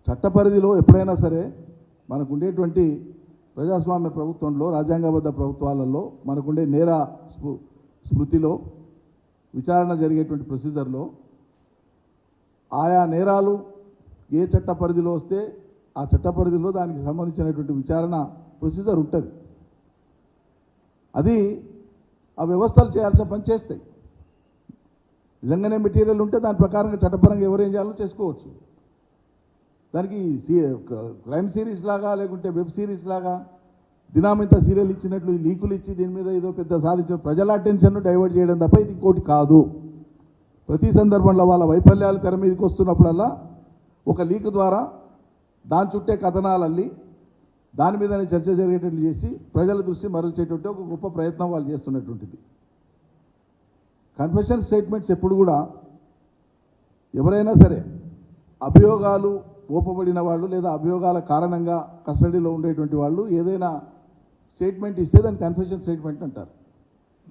చట్ట పరిధిలో ఎప్పుడైనా సరే మనకు ఉండేటువంటి ప్రజాస్వామ్య ప్రభుత్వంలో, రాజ్యాంగబద్ధ ప్రభుత్వాలలో మనకుండే నేర స్మృతిలో, విచారణ జరిగేటువంటి ప్రొసీజర్లో ఆయా నేరాలు ఏ చట్ట పరిధిలో వస్తే ఆ చట్ట పరిధిలో దానికి సంబంధించినటువంటి విచారణ ప్రొసీజర్ ఉంటుంది. అది ఆ వ్యవస్థలు చేయాల్సిన పని చేస్తాయి. నిజంగానే మెటీరియల్ ఉంటే దాని ప్రకారంగా చట్టపరంగా ఎవరేం చేయాలో చేసుకోవచ్చు. దానికి క్రైమ్ సిరీస్ లాగా లేకుంటే వెబ్ సిరీస్ లాగా దినామింత సీరియల్ ఇచ్చినట్లు లీకులు ఇచ్చి దీని మీద ఏదో పెద్ద సాధించిన ప్రజల అటెన్షన్ను డైవర్ట్ చేయడం తప్ప ఇది ఇంకోటి కాదు. ప్రతి సందర్భంలో వాళ్ళ వైఫల్యాలు తెర మీదకి వస్తున్నప్పుడల్లా ఒక లీక్ ద్వారా దాని చుట్టే కథనాలు అల్లి దాని మీదనే చర్చ జరిగేటట్లు చేసి ప్రజల దృష్టి మరల్చేటువంటి ఒక గొప్ప ప్రయత్నం వాళ్ళు చేస్తున్నటువంటిది. కన్ఫెషన్ స్టేట్మెంట్స్ ఎప్పుడు కూడా ఎవరైనా సరే అభియోగాలు ఓపబడిన వాళ్ళు లేదా అభియోగాల కారణంగా కస్టడీలో ఉండేటువంటి వాళ్ళు ఏదైనా స్టేట్మెంట్ ఇస్తే దాన్ని కన్ఫెషన్ స్టేట్మెంట్ అంటారు.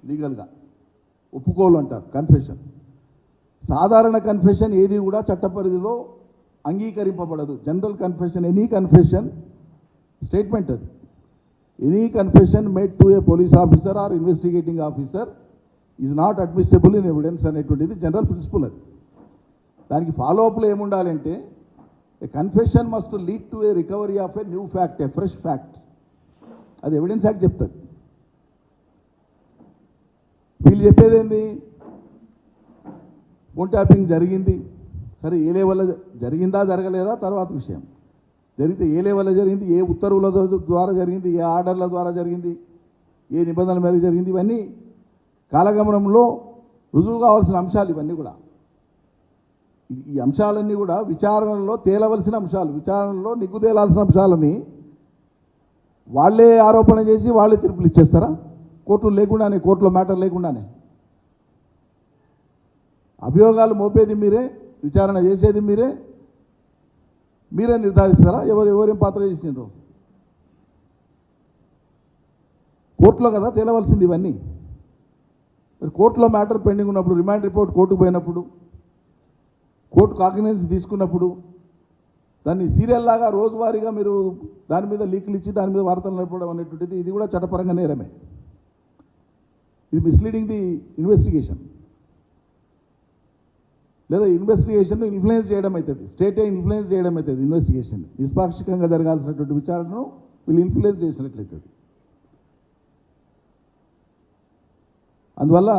లీగల్గా ఒప్పుకోలు అంటారు కన్ఫెషన్. సాధారణ కన్ఫెషన్ ఏది కూడా చట్ట పరిధిలో అంగీకరింపబడదు. General confession, any confession statement అది. Any confession made to a police officer or investigating officer is not admissible in evidence అనేటువంటిది జనరల్ ప్రిన్సిపల్. అది దానికి ఫాలోఅప్లో ఏముండాలంటే a confession must lead to a recovery of a new fact, a fresh fact. అది evidence act చెప్తుంది. వీళ్ళు చెప్పేది ఏంది, ఫోన్ ట్యాపింగ్ జరిగింది, సరే ఏ లెవెల్లో జరిగిందా జరగలేదా తర్వాత విషయం. జరిగితే ఏ లెవెల్లో జరిగింది, ఏ ఉత్తర్వుల ద్వారా జరిగింది, ఏ ఆర్డర్ల ద్వారా జరిగింది, ఏ నిబంధనల మేరకు జరిగింది, ఇవన్నీ కాలగమనంలో రుజువు కావాల్సిన అంశాలు. ఇవన్నీ కూడా ఈ అంశాలన్నీ కూడా విచారణలో తేలవలసిన అంశాలు, విచారణలో నిగ్గు తేలాల్సిన అంశాలని వాళ్ళే ఆరోపణ చేసి వాళ్ళే తీర్పులు ఇచ్చేస్తారా? కోర్టులు లేకుండానే, కోర్టులో మ్యాటర్ లేకుండానే అభియోగాలు మోపేది మీరే, విచారణ చేసేది మీరే, మీరే నిర్ధారిస్తారా ఎవరేం పాత్ర చేసిండ్రు? కోర్టులో కదా తేలవలసింది ఇవన్నీ. మరి కోర్టులో మ్యాటర్ పెండింగ్ ఉన్నప్పుడు, రిమాండ్ రిపోర్ట్ కోర్టుకు పోయినప్పుడు, కోర్టు కాగ్నిజెన్స్ తీసుకున్నప్పుడు దాన్ని సీరియల్ లాగా రోజువారీగా మీరు దాని మీద లీకులు ఇచ్చి దాని మీద వార్తలు నడపడం అనేటువంటిది ఇది కూడా చట్టపరంగా నేరమే. ఇది మిస్లీడింగ్ ది ఇన్వెస్టిగేషన్, లేదా ఇన్వెస్టిగేషన్ ఇన్ఫ్లుయెన్స్ చేయడం అవుతుంది. స్టేటే ఇన్ఫ్లుయెన్స్ చేయడం అవుతుంది. ఇన్వెస్టిగేషన్ నిష్పాక్షికంగా జరగాల్సినటువంటి విచారణను వీళ్ళు ఇన్ఫ్లుయెన్స్ చేసినట్లయితుంది. అందువల్ల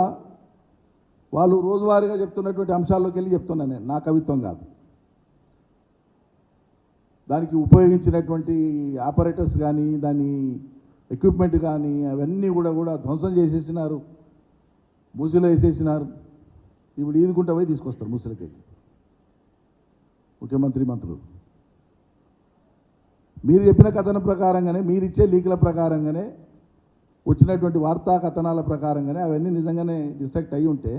వాళ్ళు రోజువారీగా చెప్తున్నటువంటి అంశాల్లోకి వెళ్ళి చెప్తున్నాను నేను, నా కవిత్వం కాదు. దానికి ఉపయోగించినటువంటి ఆపరేటర్స్ కానీ, దాని ఎక్విప్మెంట్ కానీ అవన్నీ కూడా ధ్వంసం చేసేసినారు, మూసిలో వేసేసినారు. ఇప్పుడు ఈదుకుంటా పోయి తీసుకొస్తారు మూసిలకి ముఖ్యమంత్రి, మంత్రులు. మీరు చెప్పిన కథనం ప్రకారంగానే, మీరు ఇచ్చే లీకుల ప్రకారంగానే, వచ్చినటువంటి వార్తా కథనాల ప్రకారంగానే అవన్నీ నిజంగానే డిస్ట్రాక్ట్ అయ్యి ఉంటే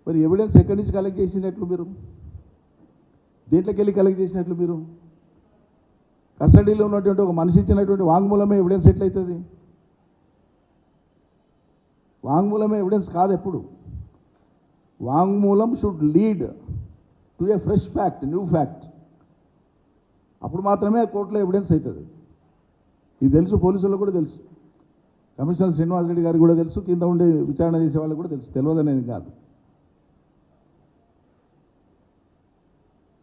మరి ఎవిడెన్స్ ఎక్కడి నుంచి కలెక్ట్ చేసినట్లు మీరు? దేంట్లోకి వెళ్ళి కలెక్ట్ చేసినట్లు మీరు? కస్టడీలో ఉన్నటువంటి ఒక మనిషి ఇచ్చినటువంటి వాంగ్మూలమే ఎవిడెన్స్ ఎట్లయితుంది? వాంగ్మూలమే ఎవిడెన్స్ కాదు. ఎప్పుడు వాంగ్మూలం should lead to A fresh fact, new fact. అప్పుడు మాత్రమే కోర్టులో ఎవిడెన్స్ అవుతుంది. ఇది తెలుసు, పోలీసులకు కూడా తెలుసు, కమిషనర్ శ్రీనివాసరెడ్డి గారికి కూడా తెలుసు, కింద ఉండే విచారణ చేసే వాళ్ళకి కూడా తెలుసు. తెలియదనేది కాదు.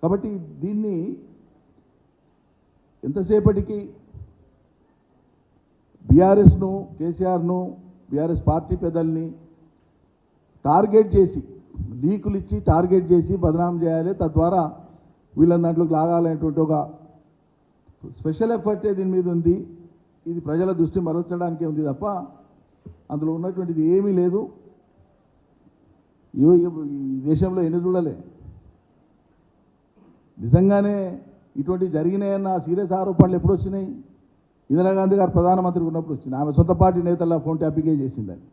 కాబట్టి దీన్ని ఎంతసేపటికి బీఆర్ఎస్ను, కేసీఆర్ను, బీఆర్ఎస్ పార్టీ పెద్దల్ని టార్గెట్ చేసి, లీకులు ఇచ్చి టార్గెట్ చేసి బదనాం చేయాలి, తద్వారా వీళ్ళని దాంట్లోకి లాగాలనేటువంటి ఒక స్పెషల్ ఎఫర్టే దీని మీద ఉంది. ఇది ప్రజల దృష్టి మరల్చడానికే ఉంది తప్ప అందులో ఉన్నటువంటిది ఏమీ లేదు. ఈ దేశంలో ఎన్ని చూడలే. నిజంగానే ఇటువంటి జరిగినాయన్న సీరియస్ ఆరోపణలు ఎప్పుడు వచ్చినాయి? ఇందిరాగాంధీ గారు ప్రధానమంత్రి ఉన్నప్పుడు వచ్చింది. ఆమె సొంత పార్టీ నేతల ఫోన్ ట్యాపింగే చేసిందని.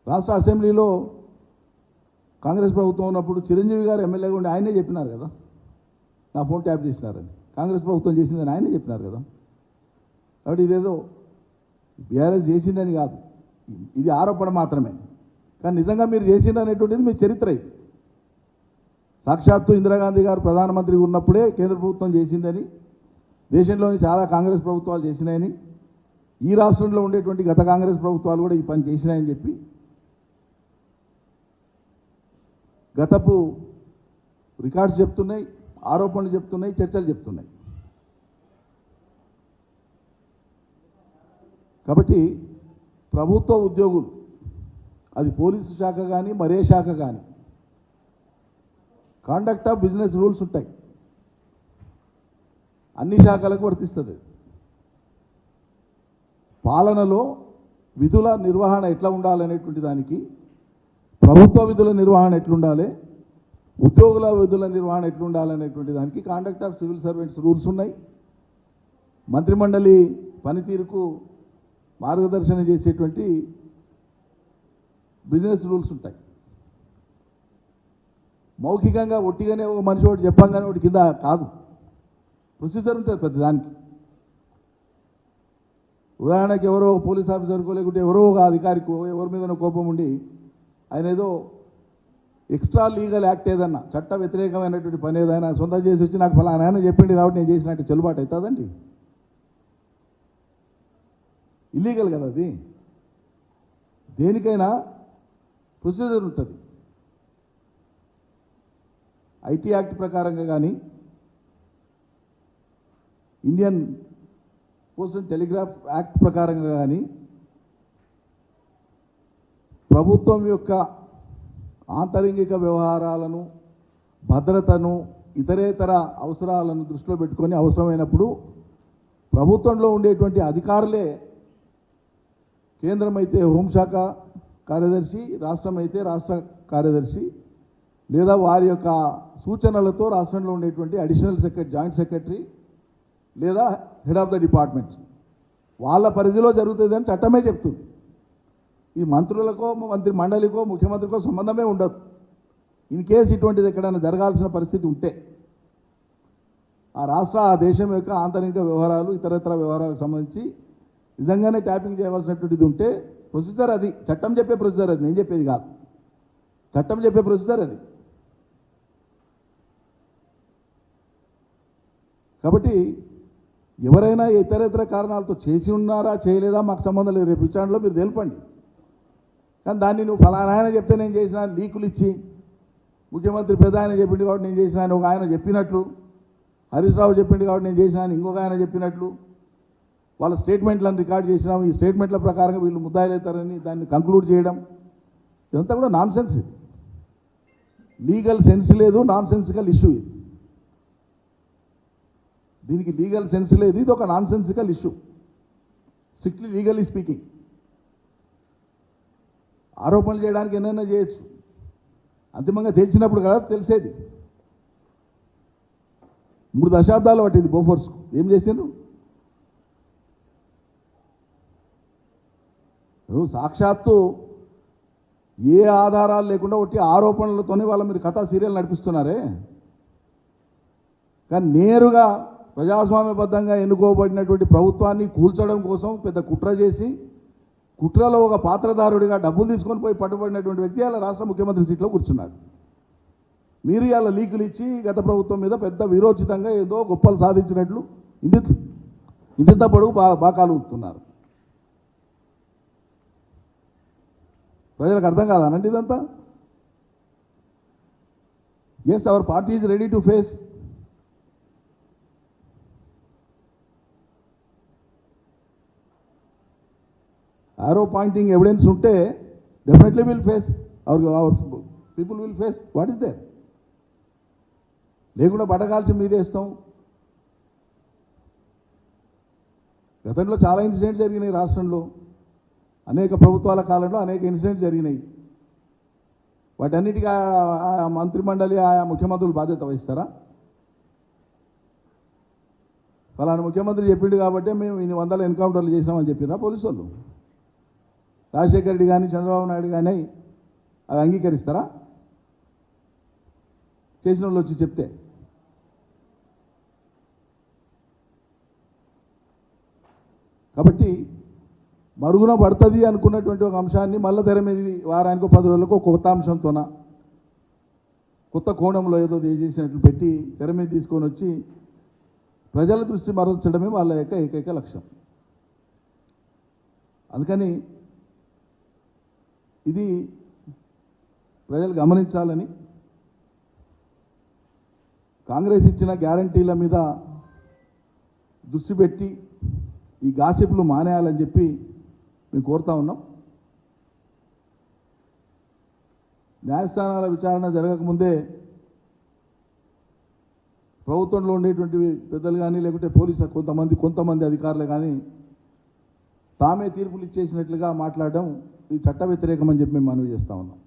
రాష్ట్ర అసెంబ్లీలో కాంగ్రెస్ ప్రభుత్వం ఉన్నప్పుడు చిరంజీవి గారు ఎమ్మెల్యేగా ఉండి ఆయనే చెప్పినారు కదా, నా ఫోన్ ట్యాప్ చేసినారని. కాంగ్రెస్ ప్రభుత్వం చేసిందని ఆయనే చెప్పినారు కదా. కాబట్టి ఇదేదో బీఆర్ఎస్ చేసిందని కాదు, ఇది ఆరోపణ మాత్రమే. కానీ నిజంగా మీరు చేసిండ్రు అనేటువంటిది మీ చరిత్ర ఇది. సాక్షాత్తు ఇందిరాగాంధీ గారు ప్రధానమంత్రిగా ఉన్నప్పుడే కేంద్ర ప్రభుత్వం చేసిందని, దేశంలోని చాలా కాంగ్రెస్ ప్రభుత్వాలు చేసినాయని, ఈ రాష్ట్రంలో ఉండేటువంటి గత కాంగ్రెస్ ప్రభుత్వాలు కూడా ఈ పని చేసినాయని చెప్పి గతపు రికార్డ్స్ చెప్తున్నాయి, ఆరోపణలు చెప్తున్నాయి, చర్చలు చెప్తున్నాయి. కాబట్టి ప్రభుత్వ ఉద్యోగులు, అది పోలీసు శాఖ కానీ మరే శాఖ కానీ, కాండక్ట్ ఆఫ్ బిజినెస్ రూల్స్ ఉంటాయి, అన్ని శాఖలకు వర్తిస్తుంది. పాలనలో విధుల నిర్వహణ ఎట్లా ఉండాలనేటువంటి దానికి, ప్రభుత్వ విధుల నిర్వహణ ఎట్లుండాలి, ఉద్యోగుల విధుల నిర్వహణ ఎట్లుండాలనేటువంటి దానికి conduct of civil servants rules ఉన్నాయి. మంత్రిమండలి పనితీరుకు మార్గదర్శనం చేసేటువంటి బిజినెస్ రూల్స్ ఉంటాయి. మౌఖికంగా ఒట్టిగానే ఒక మనిషి ఒకటి చెప్పంగానే ఒకటి కింద కాదు, ప్రొసీజర్ ఉంటుంది ప్రతి దానికి. ఉదాహరణకి ఎవరో పోలీస్ ఆఫీసర్కో లేకుంటే ఎవరో ఒక అధికారికో ఎవరి మీద కోపం ఉండి ఆయన ఏదో ఎక్స్ట్రా లీగల్ యాక్ట్ ఏదన్నా చట్ట వ్యతిరేకమైనటువంటి పని ఏదైనా సొంతం చేసి వచ్చి నాకు ఫలానా ఆయన చెప్పింది కాబట్టి నేను చేసినట్టు చెల్లుబాటు అవుతుందండి? ఇల్లీగల్ కదా అది. దేనికైనా ప్రొసీజర్ ఉంటుంది. ఐటీ యాక్ట్ ప్రకారంగా కానీ, Indian post and telegraph act ప్రకారంగా కానీ, ప్రభుత్వం యొక్క ఆంతరంగిక వ్యవహారాలను, భద్రతను, ఇతరేతర అవసరాలను దృష్టిలో పెట్టుకొని అవసరమైనప్పుడు ప్రభుత్వంలో ఉండేటువంటి అధికారులే, కేంద్రం అయితే హోంశాఖ కార్యదర్శి, రాష్ట్రం అయితే రాష్ట్ర కార్యదర్శి, లేదా వారి యొక్క సూచనలతో రాష్ట్రంలో ఉండేటువంటి అడిషనల్ సెక్రటరీ, జాయింట్ సెక్రటరీ లేదా హెడ్ ఆఫ్ ద డిపార్ట్మెంట్ వాళ్ళ పరిధిలో జరుగుతుంది అని చట్టమే చెప్తుంది. ఈ మంత్రులకో మంత్రి మండలికో ముఖ్యమంత్రికో సంబంధమే ఉండదు. ఇన్ కేసు ఇటువంటిది ఎక్కడైనా జరగాల్సిన పరిస్థితి ఉంటే ఆ రాష్ట్ర, ఆ దేశం యొక్క ఆంతరిక వ్యవహారాలు, ఇతరత్ర వ్యవహారాలకు సంబంధించి నిజంగానే ట్యాపింగ్ చేయవలసినటువంటిది ఉంటే ప్రొసీజర్ అది, చట్టం చెప్పే ప్రొసీజర్ అది, నేను చెప్పేది కాదు, చట్టం చెప్పే ప్రొసీజర్ అది. కాబట్టి ఎవరైనా ఇతరేతర కారణాలతో చేసి ఉన్నారా చేయలేదా మాకు సంబంధం లేదు, రేపు విచారణలో మీరు తెలుపండి. కానీ దాన్ని నువ్వు ఫలానా ఆయన చెప్తే నేను చేసిన, లీకులు ఇచ్చి ముఖ్యమంత్రి పెద్ద ఆయన చెప్పిండు కాబట్టి నేను చేసిన అని ఒక ఆయన చెప్పినట్లు, హరీష్ రావు చెప్పిండు కాబట్టి నేను చేసిన అని ఇంకొక ఆయన చెప్పినట్లు, వాళ్ళ స్టేట్మెంట్లను రికార్డ్ చేసినాము, ఈ స్టేట్మెంట్ల ప్రకారంగా వీళ్ళు ముద్దాయిలు అవుతారని దాన్ని కంక్లూడ్ చేయడం, ఇదంతా కూడా నాన్ సెన్స్. ఇది లీగల్ సెన్స్ లేదు, నాన్ సెన్సికల్ ఇష్యూ ఇది. దీనికి లీగల్ సెన్స్ లేదు, ఇది ఒక non sensical issue, strictly legally speaking. ఆరోపణలు చేయడానికి ఎన్నైనా చేయొచ్చు, అంతిమంగా తెలిసినప్పుడు కదా తెలిసేది. 3 దశాబ్దాలు పట్టింది బోఫోర్స్కు. ఏం చేసిండ్రు? సాక్షాత్తు ఏ ఆధారాలు లేకుండా ఒట్టి ఆరోపణలతోనే వాళ్ళ మీరు కథా సీరియల్ నడిపిస్తున్నారే. కానీ నేరుగా ప్రజాస్వామ్యబద్ధంగా ఎన్నుకోబడినటువంటి ప్రభుత్వాన్ని కూల్చడం కోసం పెద్ద కుట్ర చేసి, కుట్రలో ఒక పాత్రధారుడిగా డబ్బులు తీసుకొని పోయి పట్టుబడినటువంటి వ్యక్తి అలా రాష్ట్ర ముఖ్యమంత్రి సీట్లో కూర్చున్నాడు. మీరు ఇలా లీకులు ఇచ్చి గత ప్రభుత్వం మీద పెద్ద విరోచితంగా ఏదో గొప్పలు సాధించినట్లు ఇంత పొడుగు బాకాలు ఊపుతున్నారు. ప్రజలకు అర్థం కాదానండి ఇదంతా? Yes, our party is ready to face arrow pointing evidence ఉంటే definitely will face, our people will face what is there. లేకుండా బట్టకాల్చి మీదేస్తాం. గతంలో చాలా ఇన్సిడెంట్స్ జరిగినాయి రాష్ట్రంలో, అనేక ప్రభుత్వాల కాలంలో అనేక ఇన్సిడెంట్స్ జరిగినాయి. వాటన్నిటికీ ఆ మంత్రిమండలి, ఆయా ముఖ్యమంత్రులు బాధ్యత వహిస్తారా? ఫలానా ముఖ్యమంత్రి చెప్పిండు కాబట్టి మేము ఇన్ని 100 ఎన్కౌంటర్లు చేసినామని చెప్పినా పోలీసు వాళ్ళు? రాజశేఖర రెడ్డి కానీ చంద్రబాబు నాయుడు కానీ అవి అంగీకరిస్తారా? చేసిన వాళ్ళు వచ్చి చెప్తే. కాబట్టి మరుగున పడుతుంది అనుకున్నటువంటి ఒక అంశాన్ని మళ్ళీ తెర మీద వారానికి 10 రోజులకు ఒక కొత్త అంశంతోన కొత్త కోణంలో ఏదో చేసినట్లు పెట్టి తెర మీద తీసుకొని వచ్చి ప్రజల దృష్టి మరల్చడమే వాళ్ళ యొక్క ఏకైక లక్ష్యం. అందుకని ఇది ప్రజలు గమనించాలని, కాంగ్రెస్ ఇచ్చిన గ్యారంటీల మీద దృష్టి పెట్టి ఈ గాసిప్లు మానేయాలని చెప్పి మేము కోరుతా ఉన్నాం. న్యాయస్థానాల విచారణ జరగకముందే ప్రభుత్వంలో ఉండేటువంటి పెద్దలు కానీ లేకుంటే పోలీసు కొంతమంది అధికారులు కానీ తామే తీర్పులు ఇచ్చేసినట్లుగా మాట్లాడడం ఇది చట్ట వ్యతిరేకమని చెప్పి మేము మనవి చేస్తా ఉన్నాం.